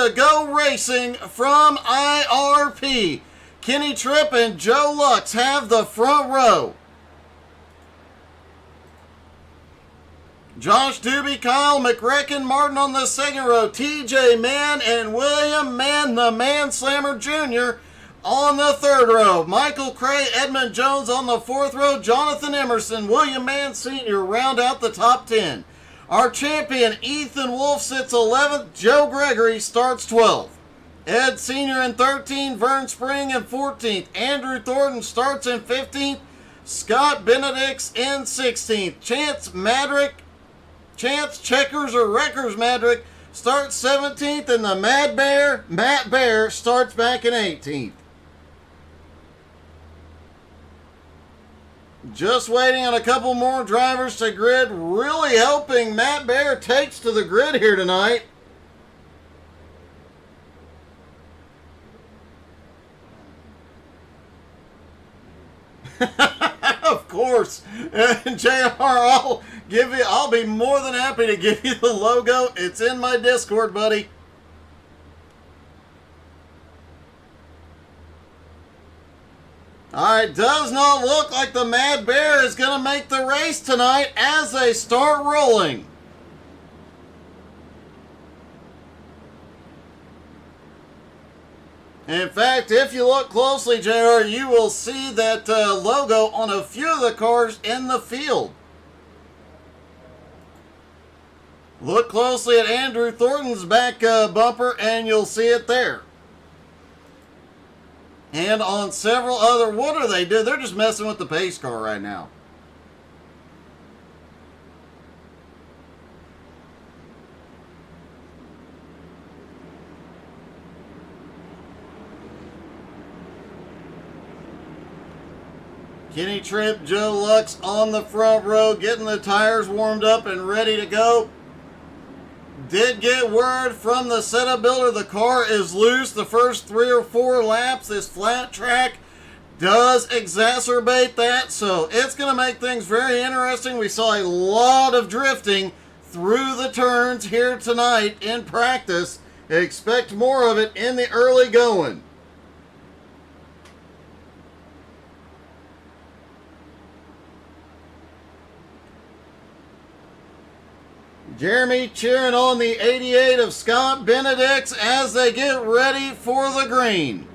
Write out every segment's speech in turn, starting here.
to go racing from IRP. Kenny Tripp and Joe Lux have the front row. Josh Doobie, Kyle McRecken Martin on the second row. TJ Mann and William Mann, the Man Slammer Jr. on the third row. Michael Cray, Edmund Jones on the fourth row. Jonathan Emerson, William Mann Sr. round out the top 10. Our champion, Ethan Wolf, sits 11th. Joe Gregory starts 12th. Ed Sr. in 13th. Vern Spring in 14th. Andrew Thornton starts in 15th. Scott Benedict's in 16th. Chance Checkers or Wreckers Madrick starts 17th. And the Matt Bear, starts back in 18th. Just waiting on a couple more drivers to grid. Really hoping Matt Bear takes to the grid here tonight. Of course. JR, I'll be more than happy to give you the logo. It's in my Discord, buddy. Alright, does not look like the Mad Bear is going to make the race tonight as they start rolling. In fact, if you look closely, JR, you will see that logo on a few of the cars in the field. Look closely at Andrew Thornton's back bumper and you'll see it there. And on several other, what are they doing? They're just messing with the pace car right now. Kenny Tripp, Joe Lux on the front row, getting the tires warmed up and ready to go. Did get word from the setup builder the car is loose the first 3 or 4 laps. This flat track does exacerbate that, so it's going to make things very interesting. We saw a lot of drifting through the turns here tonight in practice. Expect more of it in the early going. Jeremy cheering on the 88 of Scott Benedict's as they get ready for the green.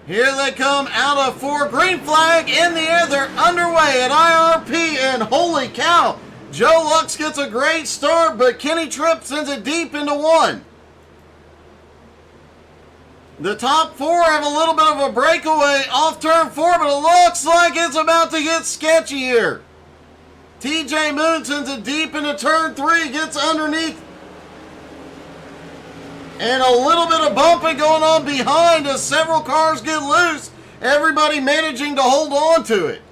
Here they come out of 4. Green flag in the air. They're underway at IRP, and holy cow, Joe Lux gets a great start, but Kenny Tripp sends it deep into 1. The top 4 have a little bit of a breakaway off turn 4, but it looks like it's about to get sketchy here. TJ Moon sends it deep into turn 3, gets underneath. And a little bit of bumping going on behind as several cars get loose. Everybody managing to hold on to it.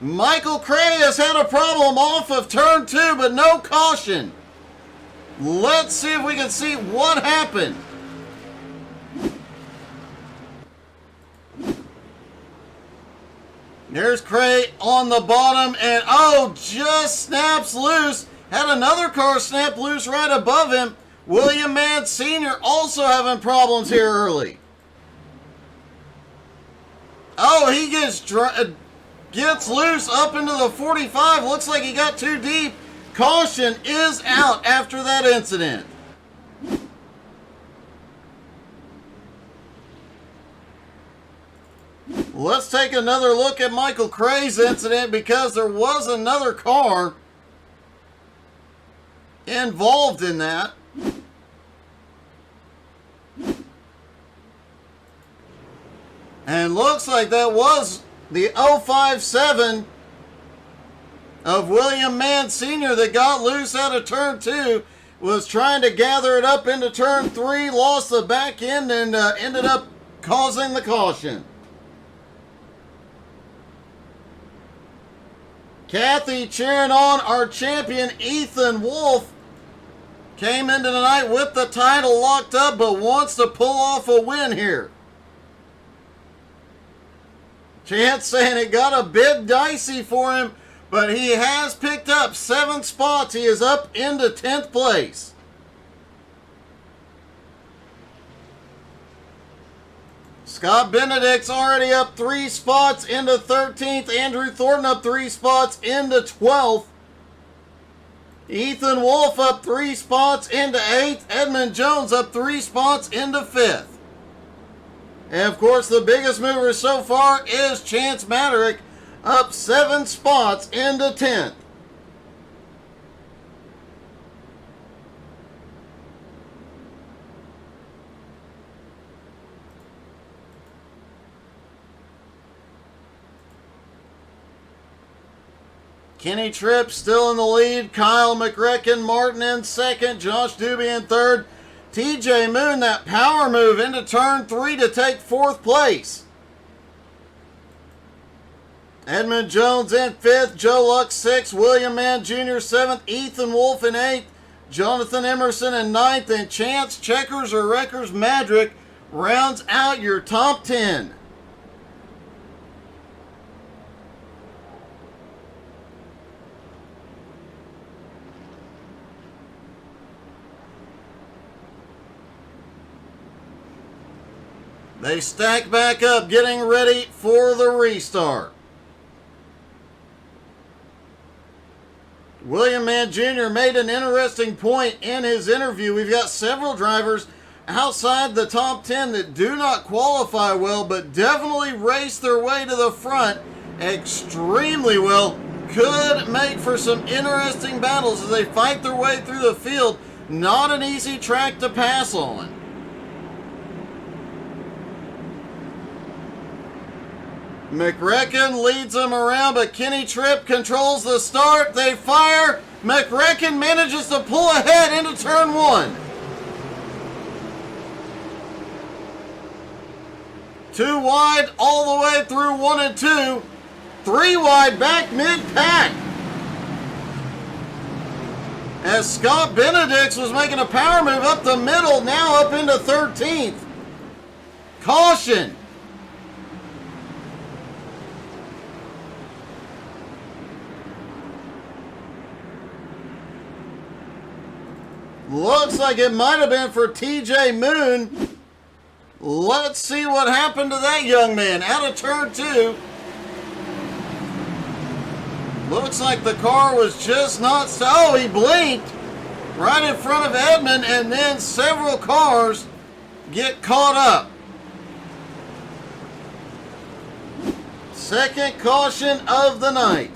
Michael Cray has had a problem off of turn 2, but no caution. Let's see if we can see what happened. There's Cray on the bottom, and just snaps loose. Had another car snap loose right above him. William Mann Sr. also having problems here early. He gets loose up into the 45. Looks like he got too deep. Caution is out after that incident. Let's take another look at Michael Cray's incident because there was another car involved in that. And looks like that was the 057 of William Mann Sr. that got loose out of turn 2. Was trying to gather it up into turn 3, lost the back end, and ended up causing the caution. Kathy cheering on our champion Ethan Wolf. Came into the night with the title locked up, but wants to pull off a win here. Chance saying it got a bit dicey for him, but he has picked up 7 spots. He is up into 10th place. Scott Benedict's already up 3 spots into 13th. Andrew Thornton up 3 spots into 12th. Ethan Wolf up 3 spots into 8th. Edmund Jones up 3 spots into 5th. And of course, the biggest mover so far is Chance Maderick, up 7 spots into 10th. Kenny Tripp still in the lead. Kyle McRecken Martin in second. Josh Doobie in third. TJ Moon, that power move into turn 3 to take 4th place. Edmund Jones in 5th. Joe Luck 6th. William Mann Jr. 7th. Ethan Wolf in 8th. Jonathan Emerson in 9th. And Chance Checkers or Wreckers Madrick rounds out your top 10. They stack back up, getting ready for the restart. William Mann Jr. made an interesting point in his interview. We've got several drivers outside the top 10 that do not qualify well, but definitely race their way to the front extremely well. Could make for some interesting battles as they fight their way through the field. Not an easy track to pass on. McRecken leads them around, but Kenny Tripp controls the start. They fire. McRecken manages to pull ahead into turn 1. 2 wide all the way through 1 and 2. 3 wide back mid-pack. As Scott Benedicts was making a power move up the middle, now up into 13th. Caution. Looks like it might have been for TJ Moon. Let's see what happened to that young man. Out of turn 2. Looks like the car was just not... Oh, he blinked right in front of Edmund, and then several cars get caught up. Second caution of the night.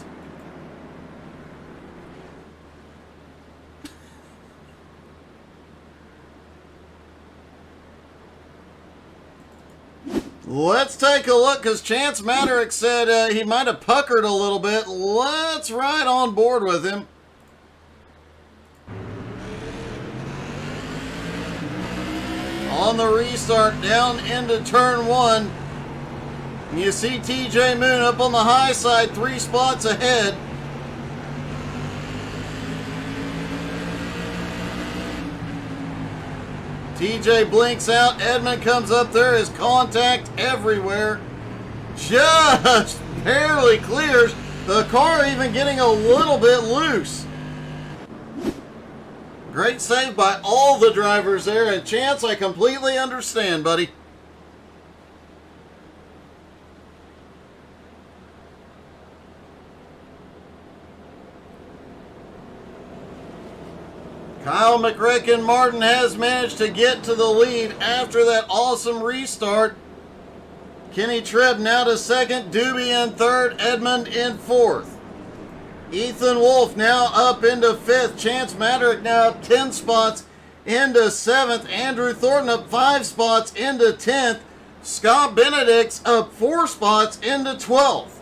Let's take a look, because Chance Maderick said he might have puckered a little bit. Let's ride on board with him. On the restart, down into turn 1. You see TJ Moon up on the high side, 3 spots ahead. TJ blinks out. Edmund comes up. There is contact everywhere. Just barely clears. The car even getting a little bit loose. Great save by all the drivers there. And Chance, I completely understand, buddy. Kyle McRecken Martin has managed to get to the lead after that awesome restart. Kenny Tripp now to second, Doobie in third, Edmund in fourth. Ethan Wolf now up into fifth. Chance Maderick now up 10 spots into seventh. Andrew Thornton up 5 spots into 10th. Scott Benedict's up 4 spots into 12th.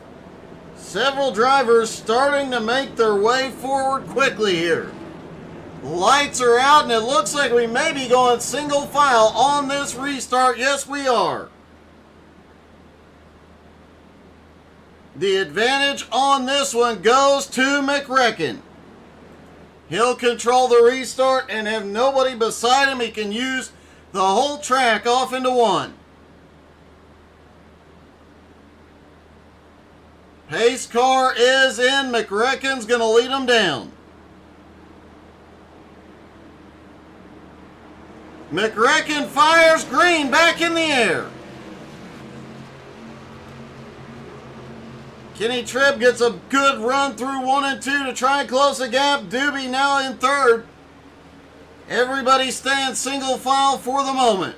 Several drivers starting to make their way forward quickly here. Lights are out, and it looks like we may be going single file on this restart. Yes, we are. The advantage on this one goes to McRecken. He'll control the restart and have nobody beside him. He can use the whole track off into one. Pace car is in. McReckon's going to lead them down. McReckon fires green back in the air. Kenny Tripp gets a good run through 1 and 2 to try and close the gap. Doobie now in third. Everybody staying single file for the moment.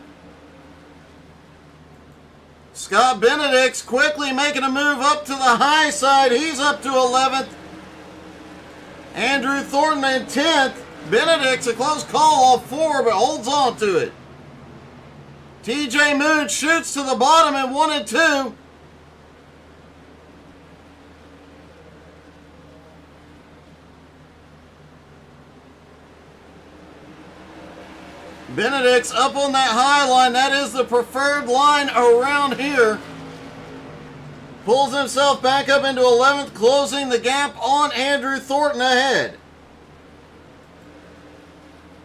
Scott Benedict's quickly making a move up to the high side. He's up to 11th. Andrew Thornton in 10th. Benedict's a close call off 4, but holds on to it. TJ Moon shoots to the bottom at 1 and 2. Benedict's up on that high line. That is the preferred line around here. Pulls himself back up into 11th, closing the gap on Andrew Thornton ahead.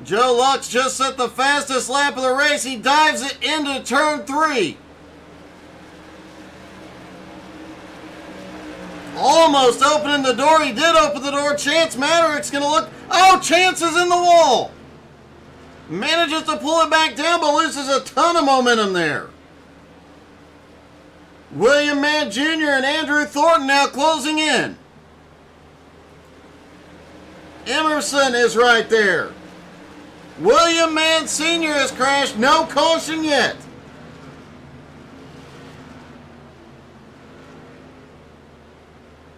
Joe Lux just set the fastest lap of the race. He dives it into turn 3. Almost opening the door. He did open the door. Chance Maderick's going to look. Oh, Chance is in the wall. Manages to pull it back down, but loses a ton of momentum there. William Mann Jr. and Andrew Thornton now closing in. Emerson is right there. William Mann Sr. has crashed. No caution yet.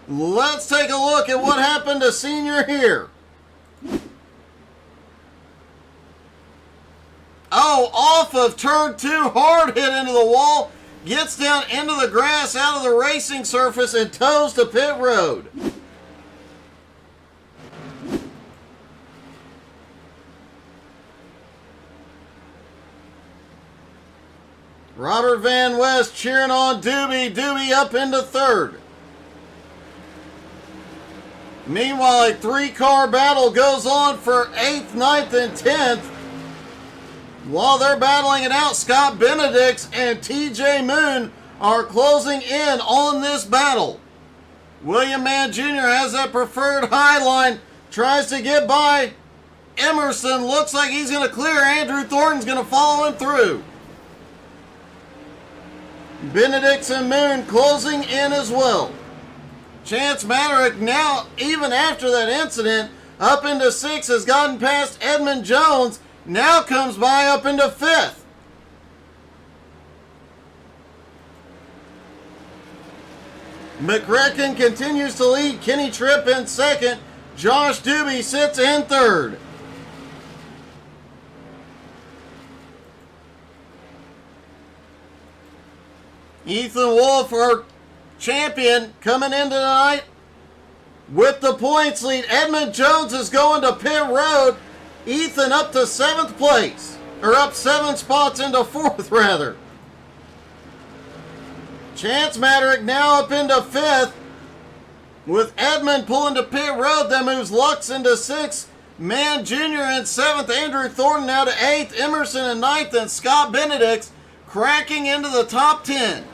Let's take a look at what happened to Sr. here. Oh, off of turn 2, hard hit into the wall, gets down into the grass out of the racing surface and toes to pit road. Robert Van West cheering on Doobie. Doobie up into 3rd. Meanwhile, a 3-car battle goes on for 8th, 9th, and 10th. While they're battling it out, Scott Benedicts and TJ Moon are closing in on this battle. William Mann Jr. has that preferred high line, tries to get by Emerson. Looks like he's going to clear. Andrew Thornton's going to follow him through. Benedicts and Moon closing in as well. Chance Maderick now, even after that incident, up into 6th, has gotten past Edmund Jones. Now comes by up into 5th. McReckon continues to lead. Kenny Tripp in 2nd. Josh Doobie sits in 3rd. Ethan Wolf, our champion, coming in tonight with the points lead. Edmund Jones is going to pit road. Ethan up to 7th place, or up 7 spots into 4th rather. Chance Maderick now up into 5th, with Edmund pulling to pit road. That moves Lux into 6th, Mann Jr. in 7th, Andrew Thornton now to 8th, Emerson in 9th, and Scott Benedicts cracking into the top 10.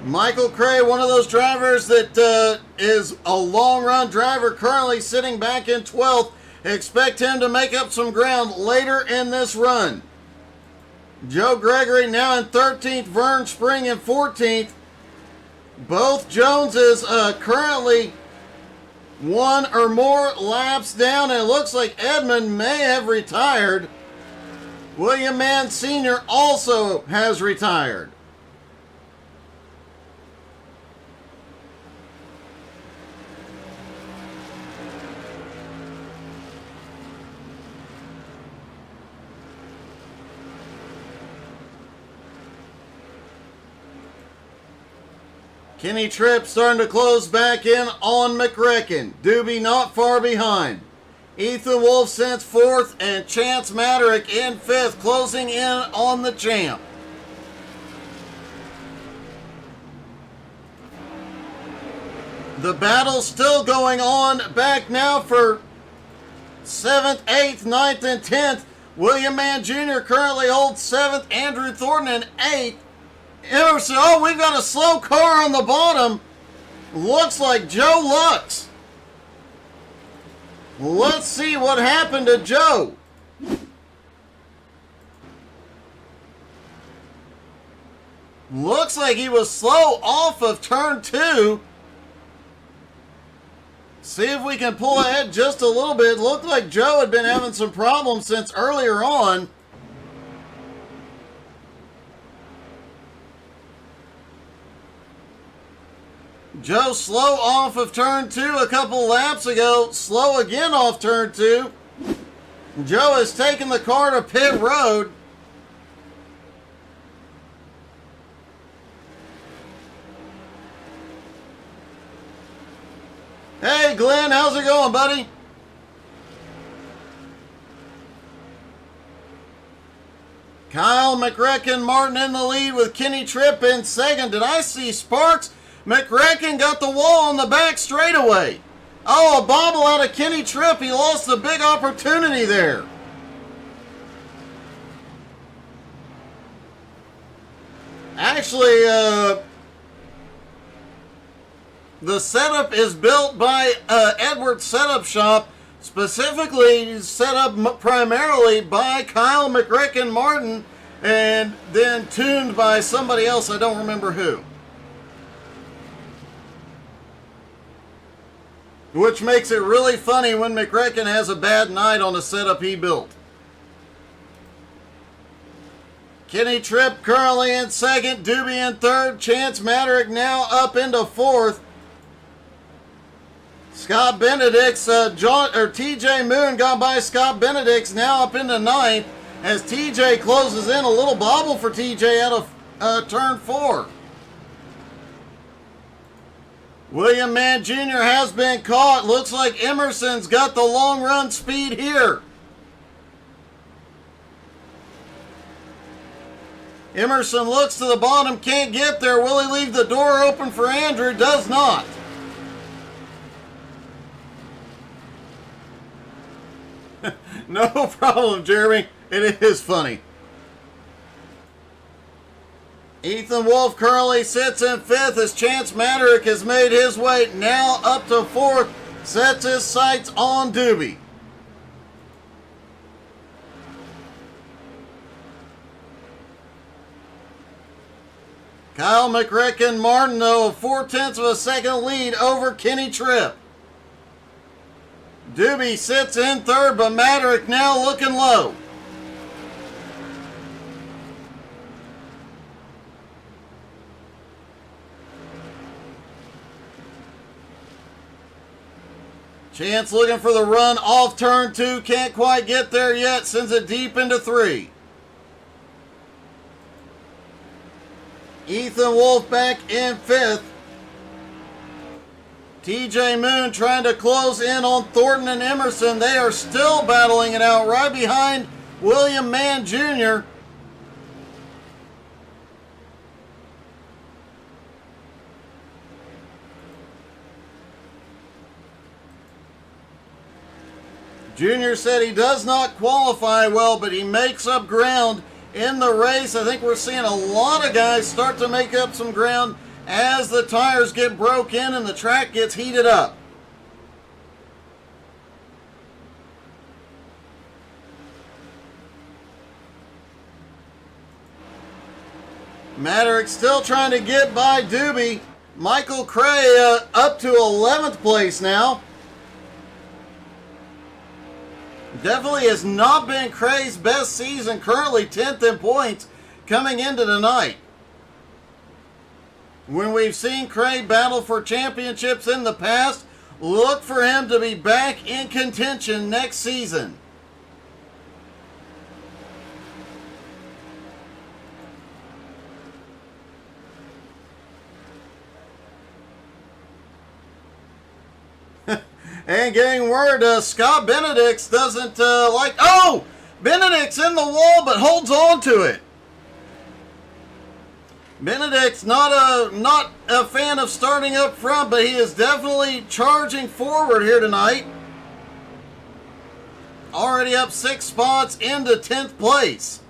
Michael Cray, one of those drivers that is a long-run driver, currently sitting back in 12th. Expect him to make up some ground later in this run. Joe Gregory now in 13th, Vern Spring in 14th. Both Joneses currently 1 or more laps down, and it looks like Edmund may have retired. William Mann Sr. also has retired. Kenny Tripp starting to close back in on McReckon. Doobie not far behind. Ethan Wolf since 4th, and Chance Maderick in 5th, closing in on the champ. The battle still going on back now for 7th, 8th, 9th, and 10th. William Mann Jr. currently holds 7th. Andrew Thornton in 8th. Emerson, oh, we've got a slow car on the bottom. Looks like Joe Lux. Let's see what happened to Joe. Looks like he was slow off of turn 2. See if we can pull ahead just a little bit. Looked like Joe had been having some problems since earlier on. Joe slow off of turn 2 a couple laps ago. Slow again off turn 2. Joe has taken the car to pit road. Hey Glenn, how's it going, buddy? Kyle McRacken Martin in the lead with Kenny Tripp in second. Did I see Sparks? McRacken got the wall on the back straightaway. Oh, a bobble out of Kenny Tripp. He lost a big opportunity there. Actually, the setup is built by Edwards Setup Shop, specifically set up primarily by Kyle McRacken Martin, and then tuned by somebody else. I don't remember who. Which makes it really funny when McRacken has a bad night on a setup he built. Kenny Tripp currently in second, Doobie in third, Chance Maderick now up into fourth. Scott Benedict's TJ Moon got by Scott Benedict's now up into ninth as TJ closes in. A little bobble for TJ out of turn 4. William Mann Jr. has been caught. Looks like Emerson's got the long run speed here. Emerson looks to the bottom, can't get there. Will he leave the door open for Andrew? Does not. No problem, Jeremy. It is funny. Ethan Wolf currently sits in 5th as Chance Maderick has made his way now up to 4th. Sets his sights on Doobie. Kyle McRacken Martin, though, 4/10 of a second lead over Kenny Tripp. Doobie sits in 3rd, but Maderick now looking low. Chance looking for the run off turn 2. Can't quite get there yet. Sends it deep into 3. Ethan Wolf back in 5th. TJ Moon trying to close in on Thornton and Emerson. They are still battling it out right behind William Mann Jr. Junior said he does not qualify well, but he makes up ground in the race. I think we're seeing a lot of guys start to make up some ground as the tires get broke in and the track gets heated up. Maderick still trying to get by Doobie. Michael Cray up to 11th place now. Definitely has not been Cray's best season. Currently 10th in points coming into tonight. When we've seen Cray battle for championships in the past, look for him to be back in contention next season. And getting word, Scott Benedict's doesn't like... Oh! Benedict's in the wall, but holds on to it. Benedict's not a fan of starting up front, but he is definitely charging forward here tonight. already up 6 spots into 10th place.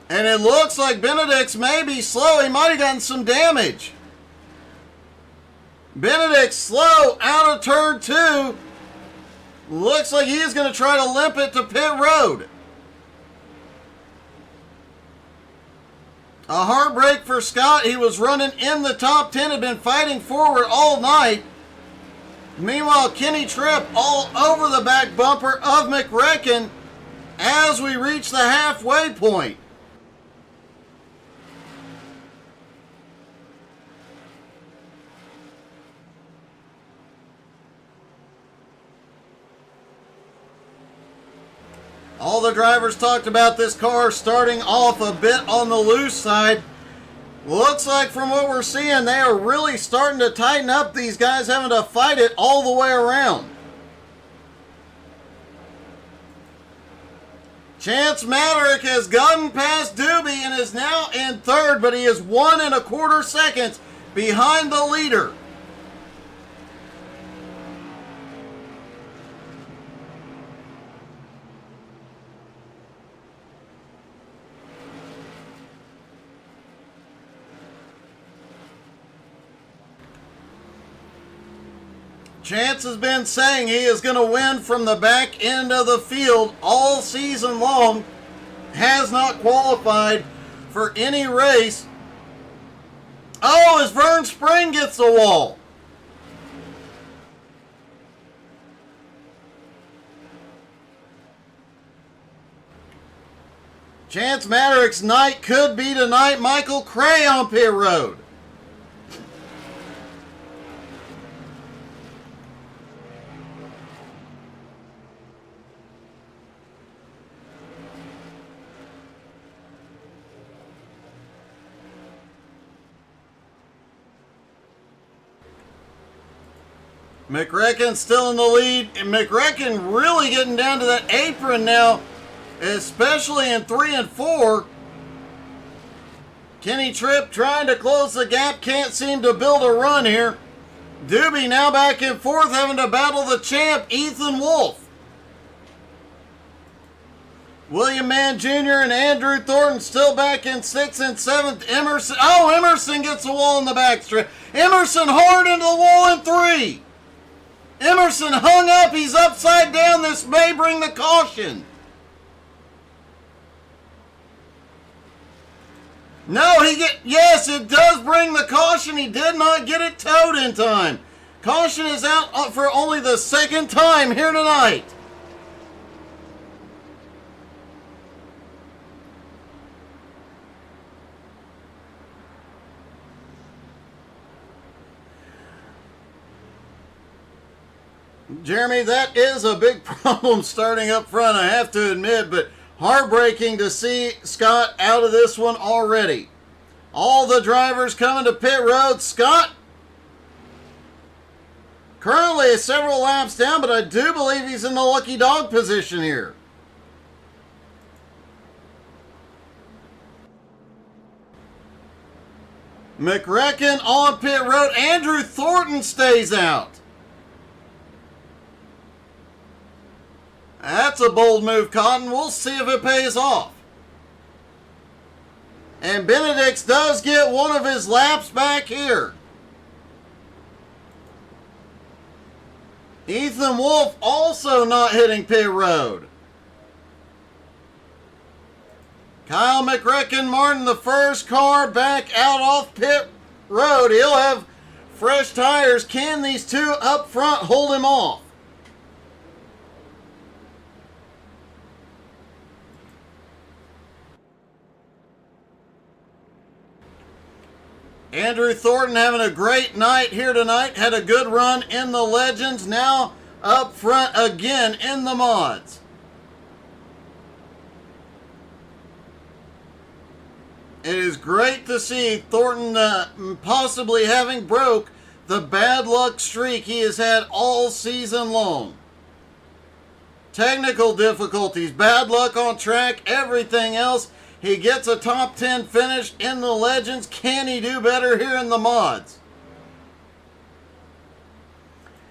And it looks like Benedict's may be slow. He might have gotten some damage. Benedict's slow out of turn 2. Looks like he is going to try to limp it to pit road. A heartbreak for Scott. He was running in the top 10, had been fighting forward all night. Meanwhile, Kenny Tripp all over the back bumper of McRecken as we reach the halfway point. All the drivers talked about this car starting off a bit on the loose side. Looks like from what we're seeing, they are really starting to tighten up. These guys having to fight it all the way around. Chance Maderick has gotten past Doobie and is now in third, but he is 1 1/4 seconds behind the leader. Chance has been saying he is going to win from the back end of the field all season long. Has not qualified for any race. Oh, as Vern Spring gets the wall. Chance Maderick's night could be tonight. Michael Cray on pit road. McRecken still in the lead, and McRecken really getting down to that apron now, especially in 3 and 4. Kenny Tripp trying to close the gap, can't seem to build a run here. Doobie now back in 4th, having to battle the champ, Ethan Wolf. William Mann Jr. and Andrew Thornton still back in 6th and 7th. Emerson gets the wall in the backstretch. Emerson hard into the wall in 3. Emerson hung up. He's upside down. This may bring the caution. No, yes, it does bring the caution. He did not get it towed in time. Caution is out for only the 2nd time here tonight. Jeremy, that is a big problem starting up front, I have to admit, but heartbreaking to see Scott out of this one already. All the drivers coming to pit road. Scott currently is several laps down, but I do believe he's in the lucky dog position here. McRecken on pit road. Andrew Thornton stays out. That's a bold move, Cotton. We'll see if it pays off. And Benedict's does get one of his laps back here. Ethan Wolf also not hitting pit road. Kyle McRecken Martin, the first car back out off pit road. He'll have fresh tires. Can these two up front hold him off? Andrew Thornton having a great night here tonight. Had a good run in the Legends. Now up front again in the mods. It is great to see Thornton possibly having broke the bad luck streak he has had all season long. Technical difficulties, bad luck on track, everything else. He gets a top 10 finish in the Legends. Can he do better here in the mods?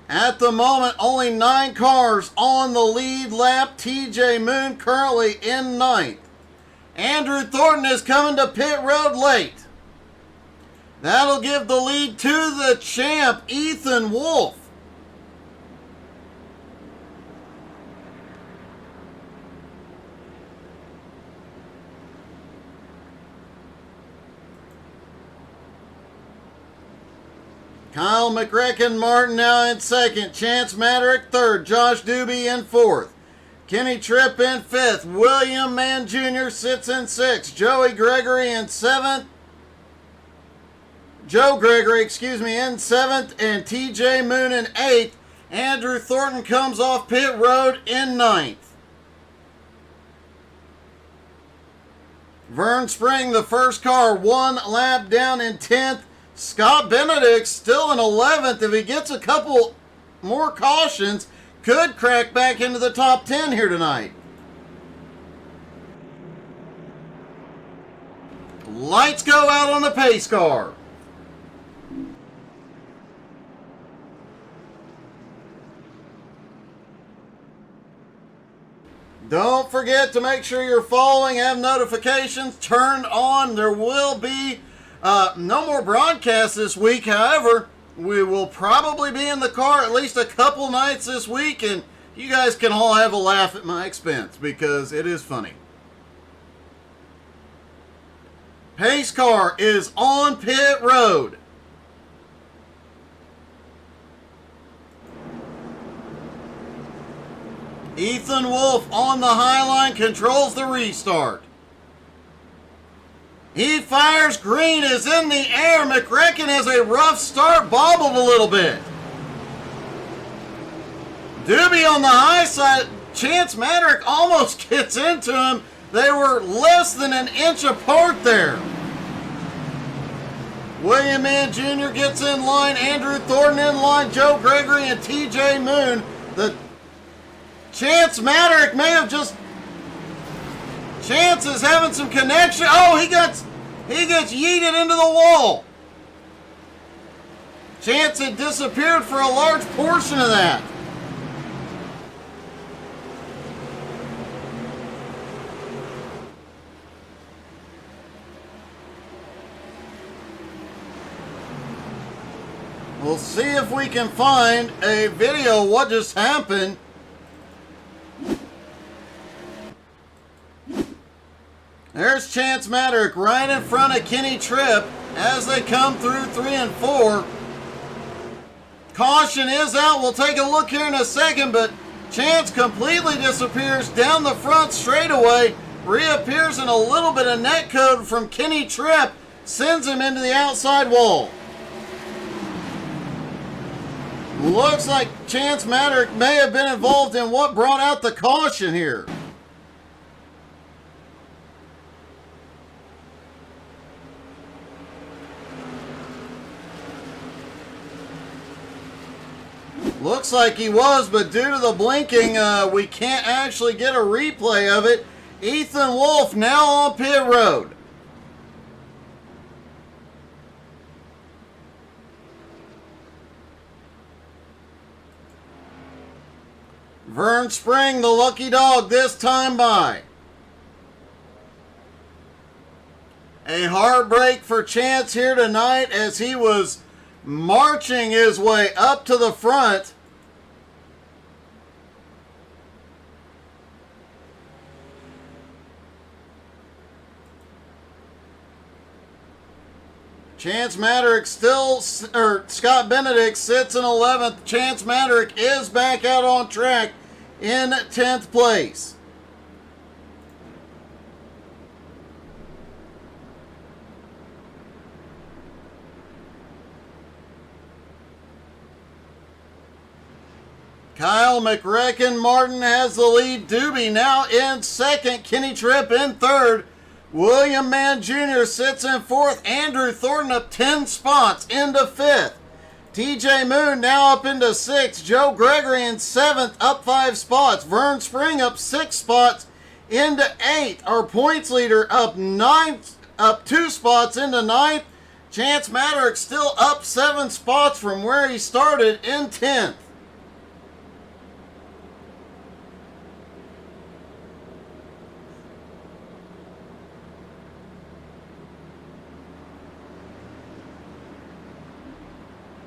At the moment, only 9 cars on the lead lap. TJ Moon currently in 9th. Andrew Thornton is coming to pit road late. That'll give the lead to the champ, Ethan Wolf. Kyle McRacken Martin now in 2nd. Chance Maderick 3rd. Josh Doobie in 4th. Kenny Tripp in 5th. William Mann Jr. sits in 6th. Joey Gregory in 7th. Joe Gregory, in 7th. And TJ Moon in 8th. Andrew Thornton comes off pit road in 9th. Vern Spring, the first car, 1 lap down in 10th. Scott Benedict still in 11th. If he gets a couple more cautions, could crack back into the top 10 here tonight. Lights go out on the pace car. Don't forget to make sure you're following, have notifications turned on. There will be no more broadcasts this week. However, we will probably be in the car at least a couple nights this week, and you guys can all have a laugh at my expense because it is funny. Pace car is on pit road. Ethan Wolf on the high line controls the restart. He fires, green is in the air. McRacken has a rough start, bobbled a little bit. Doobie on the high side. Chance Maderick almost gets into him. They were less than an inch apart there. William Mann Jr. gets in line. Andrew Thornton in line. Joe Gregory and TJ Moon. The Chance Maderick may have just... Chance is having some connection. Oh, he gets yeeted into the wall. Chance had disappeared for a large portion of that. We'll see if we can find a video of what just happened. There's Chance Maderick right in front of Kenny Tripp as they come through 3 and 4. Caution is out. We'll take a look here in a second, but Chance completely disappears down the front straightaway. Reappears in a little bit of net code from Kenny Tripp. Sends him into the outside wall. Looks like Chance Maderick may have been involved in what brought out the caution here. Looks like he was, but due to the blinking, we can't actually get a replay of it. Ethan Wolf now on pit road. Vern Spring, the lucky dog, this time by. A heartbreak for Chance here tonight as he was marching his way up to the front. Chance Maderick Scott Benedict sits in 11th. Chance Maderick is back out on track in 10th place. Kyle McRacken Martin has the lead. Doobie now in 2nd. Kenny Tripp in 3rd. William Mann Jr. sits in 4th. Andrew Thornton up 10 spots into 5th. TJ Moon now up into 6th. Joe Gregory in 7th, up 5 spots. Vern Spring up 6 spots into 8th. Our points leader up 2 spots into 9th. Chance Maderick still up 7 spots from where he started in 10th.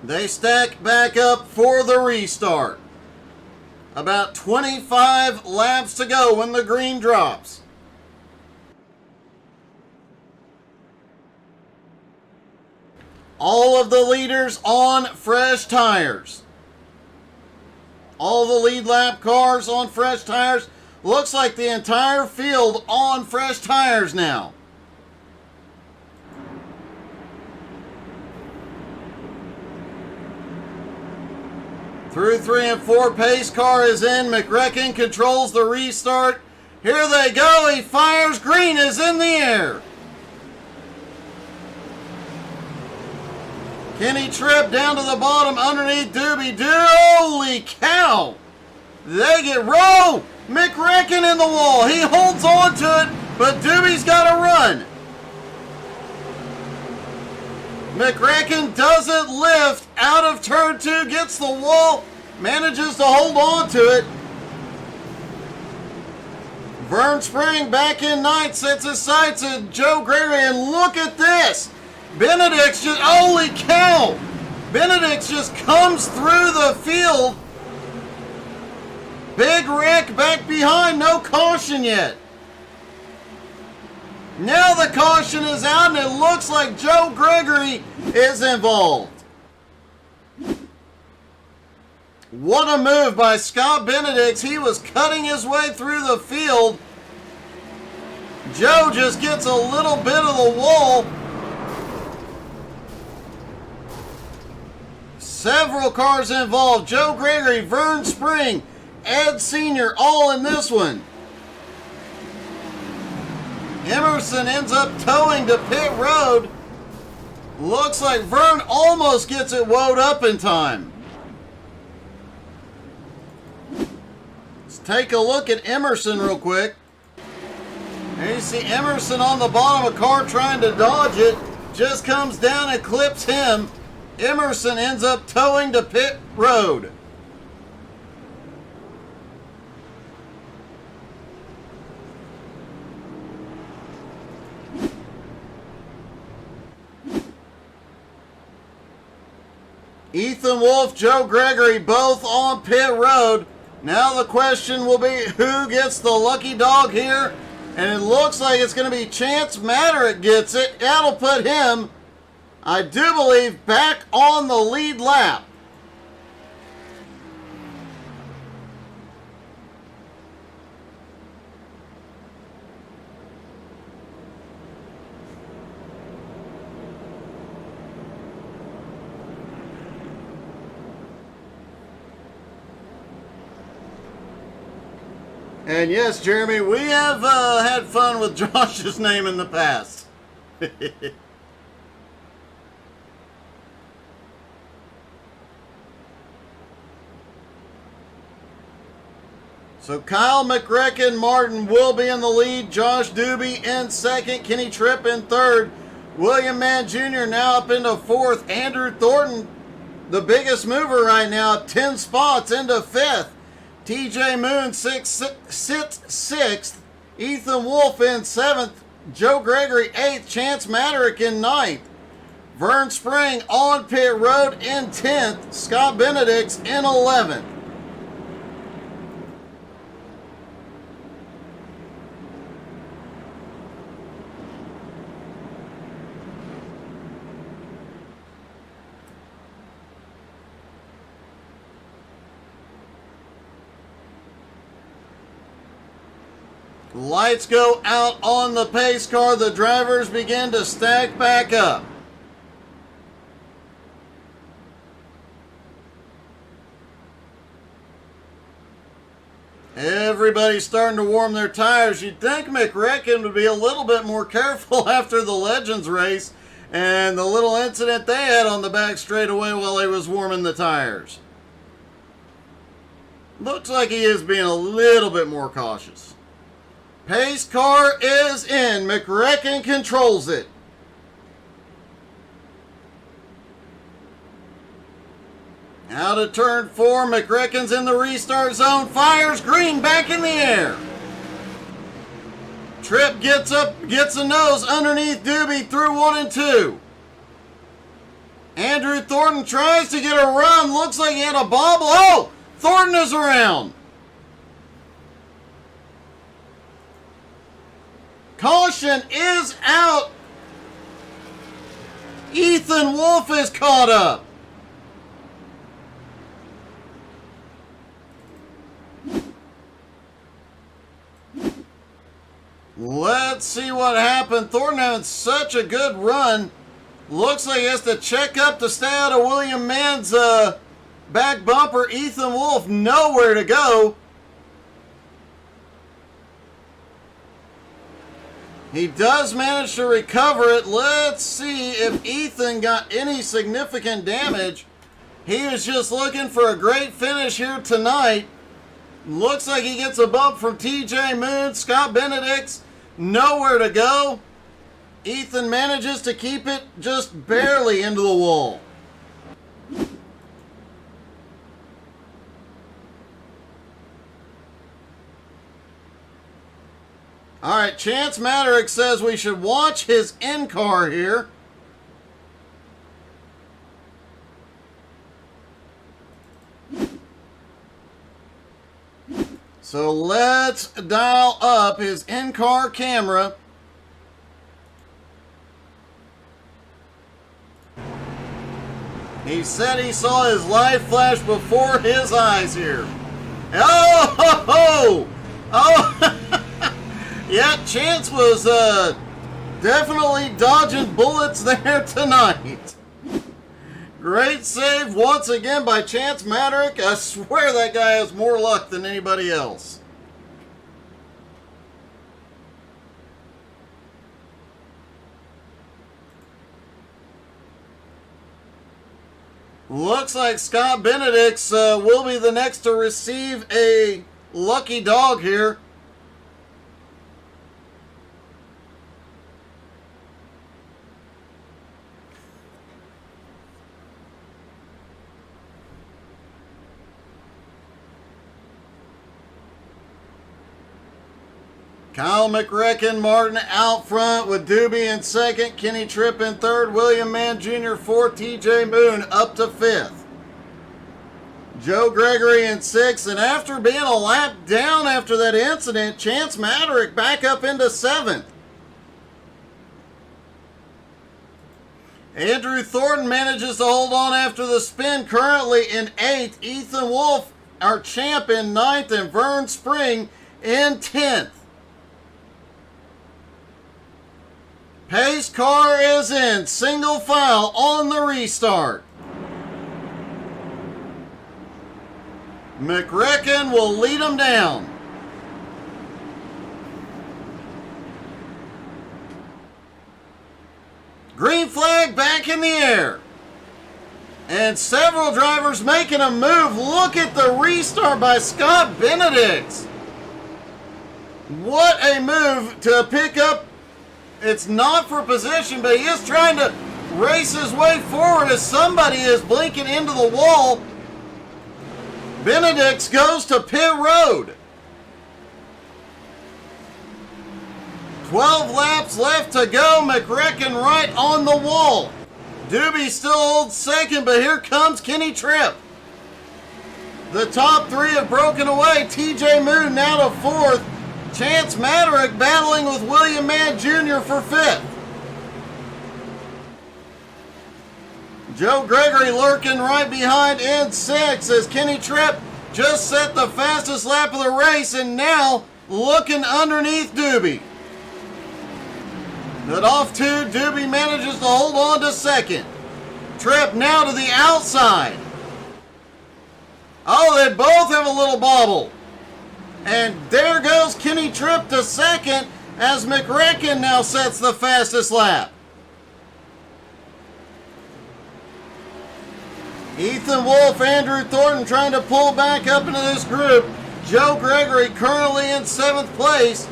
They stack back up for the restart. About 25 laps to go when the green drops. All of the leaders on fresh tires. All the lead lap cars on fresh tires. Looks like the entire field on fresh tires now. Through 3 and 4, pace car is in. McRecken controls the restart. Here they go. He fires. Green is in the air. Kenny Tripp down to the bottom underneath Doobie Doo. Holy cow. They get row. McRecken in the wall. He holds on to it, but Doobie's got to run. McRecken doesn't lift out of turn 2, gets the wall, manages to hold on to it. Vern Spring back in ninth, sets his sights at Joe Gregory, and look at this. Benedict's just, holy cow! Benedict's just comes through the field. Big wreck back behind, no caution yet. Now the caution is out, and it looks like Joe Gregory is involved. What a move by Scott Benedict. He was cutting his way through the field. Joe just gets a little bit of the wall. Several cars involved. Joe Gregory, Vern Spring, Ed Sr., all in this one. Emerson ends up towing to pit road. Looks like Vern almost gets it woed up in time. Let's take a look at Emerson real quick. There you see Emerson on the bottom of a car trying to dodge it. Just comes down and clips him. Emerson ends up towing to pit road. Ethan Wolf, Joe Gregory, both on pit road. Now the question will be who gets the lucky dog here. And it looks like it's going to be Chance Maderick gets it. That'll put him, I do believe, back on the lead lap. And yes, Jeremy, we have had fun with Josh's name in the past. So Kyle McRecken Martin will be in the lead. Josh Doobie in second. Kenny Tripp in third. William Mann Jr. now up into fourth. Andrew Thornton, the biggest mover right now, 10 spots into fifth. TJ Moon sits sixth. Ethan Wolf in seventh. Joe Gregory eighth. Chance Maderick in ninth. Vern Spring on pit road in 10th. Scott Benedict's in 11th. Lights go out on the pace car. The drivers begin to stack back up. Everybody's starting to warm their tires. You'd think McRecken would be a little bit more careful after the Legends race and the little incident they had on the back straightaway while he was warming the tires. Looks like he is being a little bit more cautious. Pace car is in. McRecken controls it. Out of turn 4, McRecken's in the restart zone. Fires green back in the air. Tripp gets up, gets a nose underneath Doobie through 1 and 2. Andrew Thornton tries to get a run. Looks like he had a bobble. Oh! Thornton is around. Caution is out. Ethan Wolf is caught up. Let's see what happened. Thornton having such a good run. Looks like he has to check up to stay out of William Mann's back bumper. Ethan Wolf nowhere to go. He does manage to recover it. Let's see if Ethan got any significant damage. He was just looking for a great finish here tonight. Looks like he gets a bump from TJ Moon. Scott Benedict's nowhere to go. Ethan manages to keep it just barely into the wall. All right, Chance Maderick says we should watch his in-car here. So let's dial up his in-car camera. He said he saw his life flash before his eyes here. Oh, ho, ho. Oh, yeah, Chance was definitely dodging bullets there tonight. Great save once again by Chance Maderick. I swear that guy has more luck than anybody else. Looks like Scott Benedict's will be the next to receive a lucky dog here. Kyle McRecken Martin out front with Doobie in second, Kenny Tripp in third, William Mann Jr. fourth, TJ Moon up to fifth. Joe Gregory in sixth, and after being a lap down after that incident, Chance Maderick back up into seventh. Andrew Thornton manages to hold on after the spin, currently in eighth. Ethan Wolf, our champ, in ninth, and Vern Spring in 10th. Pace car is in single file on the restart. McRecken will lead them down. Green flag back in the air. And several drivers making a move. Look at the restart by Scott Benedict. What a move to pick up. It's not for position, but he is trying to race his way forward as somebody is blinking into the wall. Benedict goes to pit road. 12 laps left to go. McRecken right on the wall. Doobie still holds second, but here comes Kenny Tripp. The top three have broken away. TJ Moon now to fourth. Chance Maderick battling with William Mann Jr. for fifth. Joe Gregory lurking right behind in sixth as Kenny Tripp just set the fastest lap of the race and now looking underneath Doobie. But off two, Doobie manages to hold on to second. Tripp now to the outside. Oh, they both have a little bobble. And there goes Kenny Tripp to second as McRecken now sets the fastest lap. Ethan Wolf, Andrew Thornton trying to pull back up into this group. Joe Gregory currently in seventh place.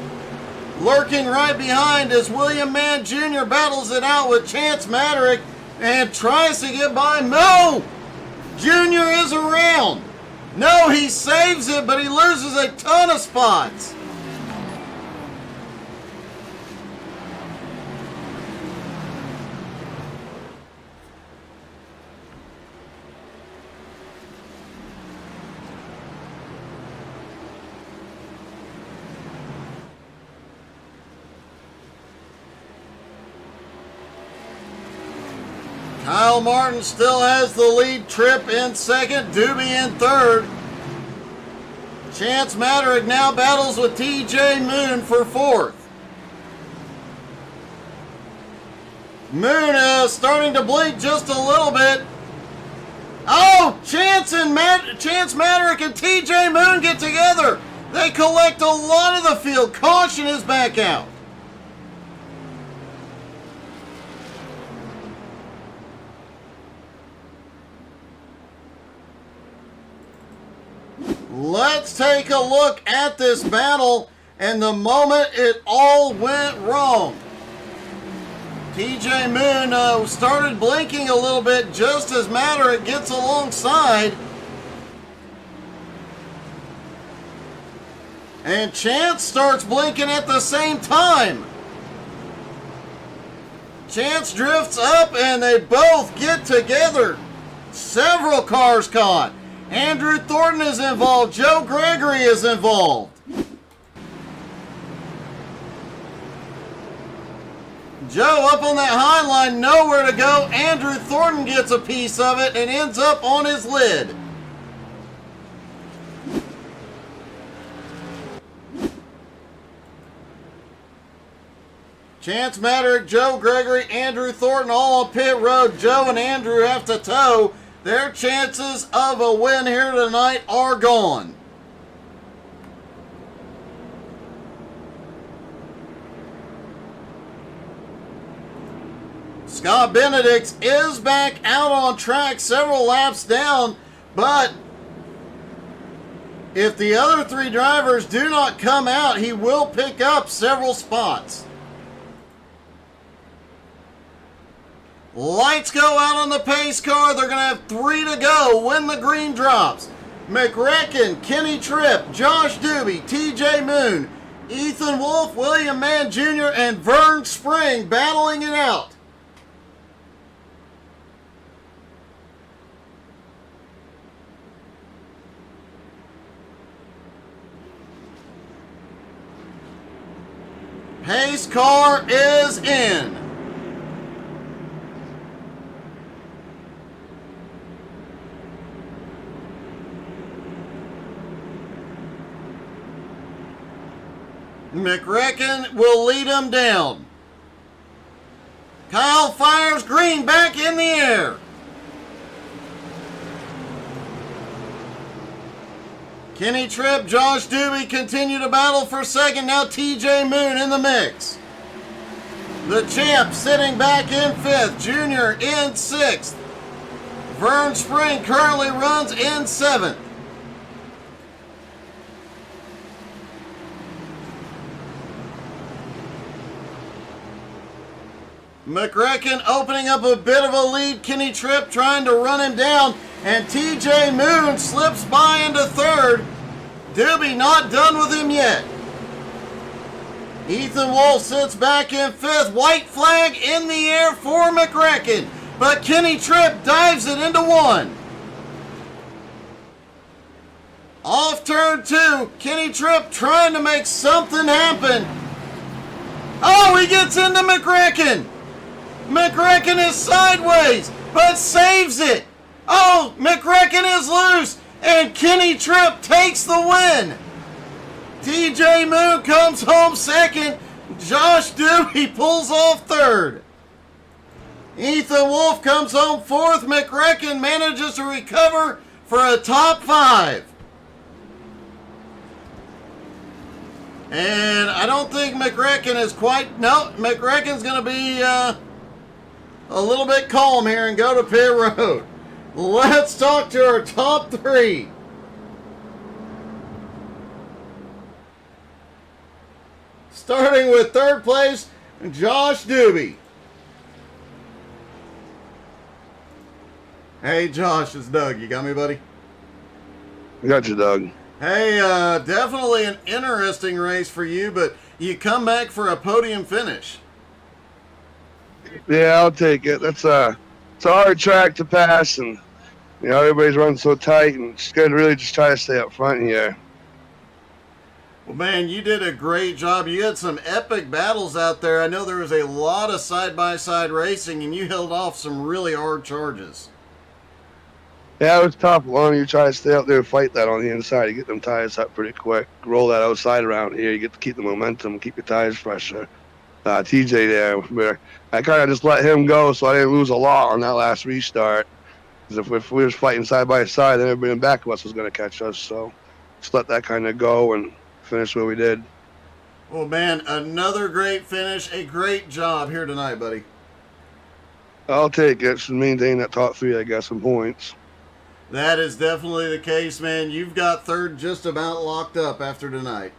Lurking right behind as William Mann Jr. battles it out with Chance Maderick and tries to get by. No! Jr. is around. No, he saves it, but he loses a ton of spots. Kyle Martin still has the lead. Tripp in second. Doobie in third. Chance Matterick now battles with TJ Moon for fourth. Moon starting to blink just a little bit. Oh, Chance Matterick and TJ Moon get together. They collect a lot of the field. Caution is back out. Let's take a look at this battle and the moment it all went wrong. TJ Moon started blinking a little bit just as Matterick gets alongside. And Chance starts blinking at the same time. Chance drifts up and they both get together. Several cars caught. Andrew Thornton is involved. Joe Gregory is involved. Joe up on that high line, nowhere to go. Andrew Thornton gets a piece of it and ends up on his lid. Chance Matterick, Joe Gregory, Andrew Thornton all on pit road. Joe and Andrew have to tow. Their chances of a win here tonight are gone. Scott Benedicts is back out on track, several laps down, but if the other three drivers do not come out, he will pick up several spots. Lights go out on the pace car. They're going to have 3 to go when the green drops. McRacken, Kenny Tripp, Josh Doobie, TJ Moon, Ethan Wolf, William Mann Jr., and Vern Spring battling it out. Pace car is in. McRacken will lead him down. Kyle fires green back in the air. Kenny Tripp, Josh Doobie continue to battle for second. Now TJ Moon in the mix. The champ sitting back in fifth. Junior in sixth. Vern Spring currently runs in seventh. McRacken opening up a bit of a lead. Kenny Tripp trying to run him down. And TJ Moon slips by into third. Doobie not done with him yet. Ethan Wolf sits back in fifth. White flag in the air for McRacken. But Kenny Tripp dives it into one. Off turn 2. Kenny Tripp trying to make something happen. Oh, he gets into McRacken. McRacken is sideways, but saves it. Oh, McRacken is loose, and Kenny Tripp takes the win. TJ Moon comes home second. Josh Doobie pulls off third. Ethan Wolf comes home fourth. McRacken manages to recover for a top 5. And I don't think McRacken is quite... No, McRacken's going to be a little bit calm here and go to pit road. Let's talk to our top 3. Starting with third place, Josh Doobie. Hey, Josh, it's Doug. You got me, buddy? I got you, Doug. Hey, definitely an interesting race for you, but you come back for a podium finish. Yeah, I'll take it. It's a hard track to pass, and everybody's running so tight, and it's good to really just try to stay up front here. Well, man, you did a great job. You had some epic battles out there. I know there was a lot of side-by-side racing, and you held off some really hard charges. Yeah, it was tough. Long as you try to stay out there and fight that on the inside, you get them tires up pretty quick. Roll that outside around here, you get to keep the momentum, keep your tires fresher. TJ there, where I kind of just let him go so I didn't lose a lot on that last restart. Because if we was fighting side by side, then everybody in back of us was going to catch us. So just let that kind of go and finish where we did. Well, man, another great finish. A great job here tonight, buddy. I'll take it. Should maintain that top three, I guess, in points. That is definitely the case, man. You've got third just about locked up after tonight.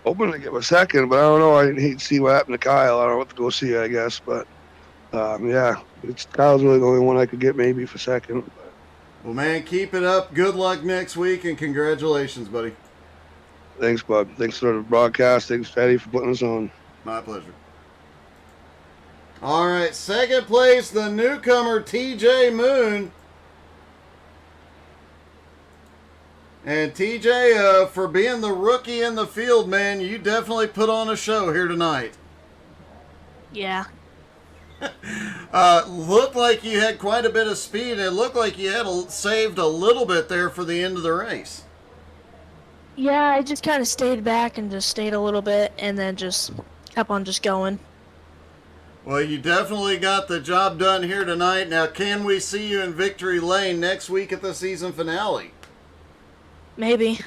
Hoping to get my second, but I don't know. I hate to see what happened to Kyle. I don't know what to go see, I guess. But, yeah, Kyle's really the only one I could get maybe for second. Well, man, keep it up. Good luck next week, and congratulations, buddy. Thanks, bud. Thanks for the broadcast. Thanks, Eddie, for putting us on. My pleasure. All right, second place, the newcomer, TJ Moon. And TJ, for being the rookie in the field, man, you definitely put on a show here tonight. Yeah. Looked like you had quite a bit of speed. It looked like you had saved a little bit there for the end of the race. Yeah, I just kind of stayed back and just stayed a little bit and then just kept on just going. Well, you definitely got the job done here tonight. Now, can we see you in Victory Lane next week at the season finale? Maybe.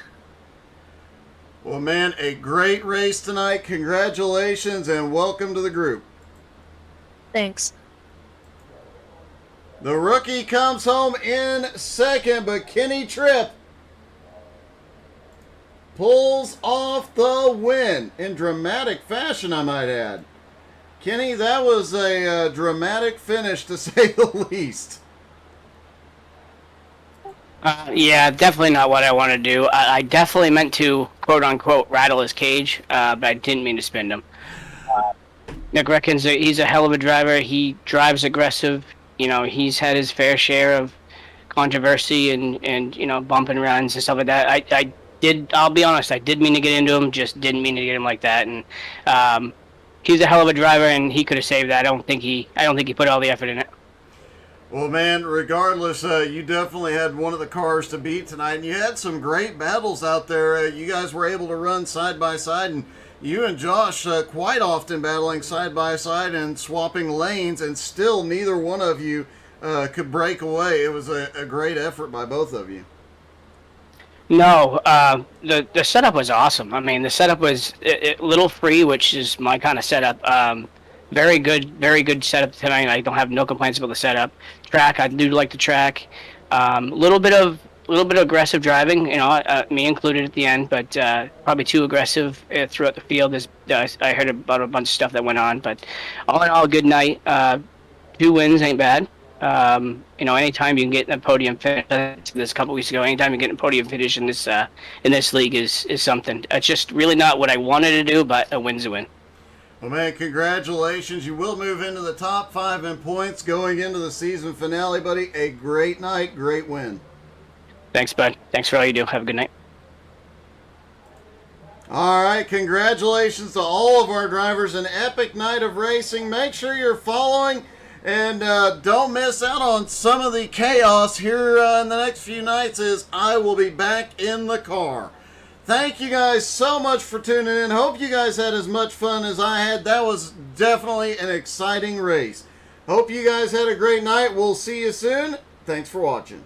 Well, man, a great race tonight. Congratulations and welcome to the group. Thanks. The rookie comes home in second, but Kenny Tripp pulls off the win in dramatic fashion, I might add. Kenny, that was a dramatic finish, to say the least. Yeah, definitely not what I want to do. I definitely meant to, quote-unquote, rattle his cage, but I didn't mean to spin him. Nick reckons that he's a hell of a driver. He drives aggressive. You know, he's had his fair share of controversy and you know, bumping runs and stuff like that. I'll be honest, I did mean to get into him, just didn't mean to get him like that. And he's a hell of a driver, and he could have saved that. I don't think he put all the effort in it. Well, man, regardless, you definitely had one of the cars to beat tonight, and you had some great battles out there. You guys were able to run side by side, and you and Josh quite often battling side by side and swapping lanes, and still neither one of you could break away. It was a great effort by both of you. No, the setup was awesome. I mean, the setup was a little free, which is my kind of setup. Very good setup tonight. I don't have no complaints about the setup. Track, I do like the track. Little bit of aggressive driving, you know, me included at the end, but probably too aggressive throughout the field. I heard about a bunch of stuff that went on, but all in all, good night. 2 wins ain't bad. You know, anytime you can get in a podium finish, this a couple weeks ago, anytime you get in a podium finish in this league is something. It's just really not what I wanted to do, but a win's a win. Well, man, congratulations. You will move into the top 5 in points going into the season finale, buddy. A great night, great win. Thanks, bud. Thanks for all you do. Have a good night. All right, congratulations to all of our drivers. An epic night of racing. Make sure you're following and don't miss out on some of the chaos here in the next few nights as I will be back in the car. Thank you guys so much for tuning in. Hope you guys had as much fun as I had. That was definitely an exciting race. Hope you guys had a great night. We'll see you soon. Thanks for watching.